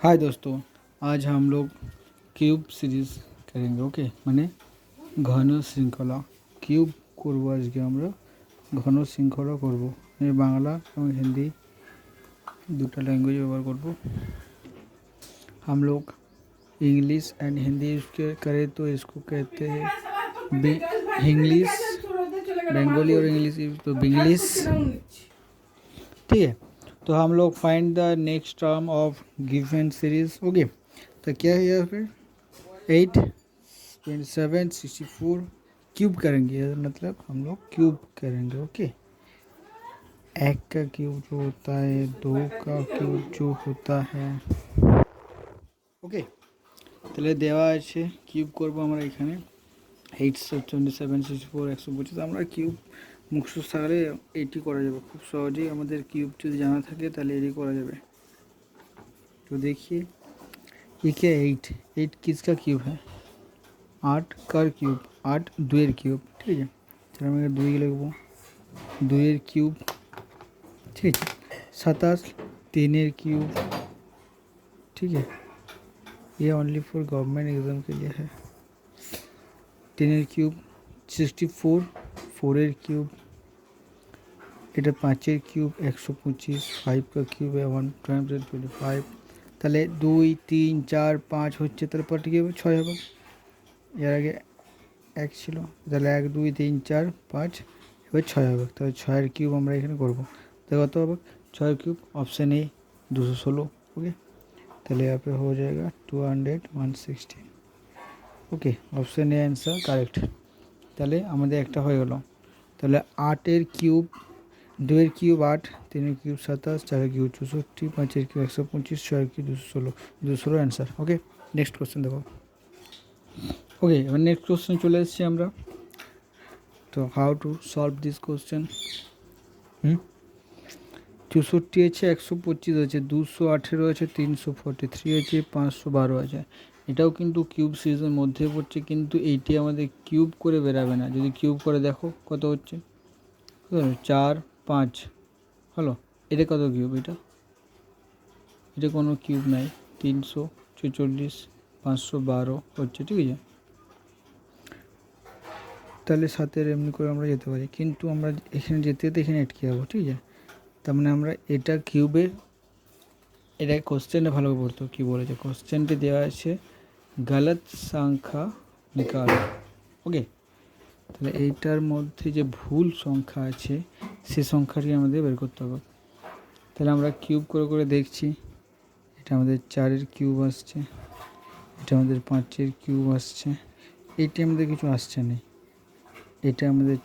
हाय दोस्तों, आज हम लोग क्यूब सीरीज करेंगे। ओके माने घन श्रृंखला क्यूब करब। आज के আমরা ঘন শৃঙ্খলা করব। ये बांग्ला और हिंदी দুটো लैंग्वेज व्यवहार करब। हम लोग इंग्लिश एंड हिंदी करें तो इसको कहते हैं इंग्लिश, बंगाली और इंग्लिश तो इंग्लिश। ठीक है, तो हम लोग find the next term of given series. Okay, तो क्या है यहाँ पे 8, 27, 64 क्यूब करेंगे। मतलब हम लोग क्यूब करेंगे। ओके, एक का क्यूब जो होता है, दो का क्यूब जो होता है। ওকে, তাহলে দেওয়া আছে কিউব করব আমরা এখানে 8, 27, 64, 125। আমরা কিউব মুখস্থ থাকলে এটি করা যাবে খুব সহজেই। আমাদের কিউব যদি জানা থাকে তাহলে এটি করা যাবে। तो देखिए ये क्या है, 8 किसका क्यूब है? 8 का क्यूब, 8 দুইয়ের কিউব। ঠিক আছে, তাহলে আমি 2 লিখব, 2-এর কিউব। ठीक है, 27 3-এর কিউব। ठीक है, ये ओनली फॉर गवर्नमेंट एग्जाम के लिए है। 3-এর কিউব 64, 4-এর কিউব। এটা 5-এর কিউব 125, 5 का কিউব है 1 টাইমস 25। তাহলে 2 3 4 5 হচ্ছে, তাহলে পরটি কি হবে? 6 হবে। এর আগে 1 ছিল, তাহলে 1 2 3 4 5 এবার 6 হবে। তাহলে 6-এর কিউব আমরা এখানে করব। तो कत হবে? 6 क्यूब ऑप्शन ए 216। ओके, তাহলে यहाँ पे हो जाएगा 200 160। Okay, option A answer correct. তাহলে আমাদের একটা হয়ে গেল। তাহলে 8-এর কিউব, 2-এর কিউব 8, 3-এর কিউব 27, 4-এর কিউব 64, 5-এর কিউব 125, 6-এর cube 216, 216 answer. Okay, next question দেখো। ওকে, এবার নেক্সট কোশ্চেন চলে এসেছি আমরা। তো how to solve this question. 64 আছে, 125 আছে, 218 আছে, 343 আছে, 512 আছে। এটাও কিন্তু কিউব সিরিজের মধ্যে পড়ছে, কিন্তু এইটি আমাদের কিউব করে বেরাবে না। যদি কিউব করে দেখো কত হচ্ছে, 4 5 হলো। এটা কত কিউব? এটা কোনো কিউব নাই, 346 512 হচ্ছে। ঠিক আছে, তাহলে 7-এর এমনি করে আমরা যেতে পারি, কিন্তু আমরা এখানে যেতে যেতে এখানে আটকে যাবো। ঠিক আছে, তার মানে আমরা এটা কিউবে, এটা কোশ্চেনটা ভালোভাবে পড়তো। কী বলেছে কোশ্চেনটি দেওয়া আছে, গলত সংখ্যা নিকাল। ওকে, তাহলে এইটার মধ্যে যে ভুল সংখ্যা আছে সে সংখ্যাটি আমাদের বের করতে হবে। তাহলে আমরা কিউব করে করে দেখছি। এটা আমাদের 4-এর কিউব আসছে, এটা আমাদের 5-এর কিউব আসছে, এইটি আমাদের কিছু আসছে না। এটা আমাদের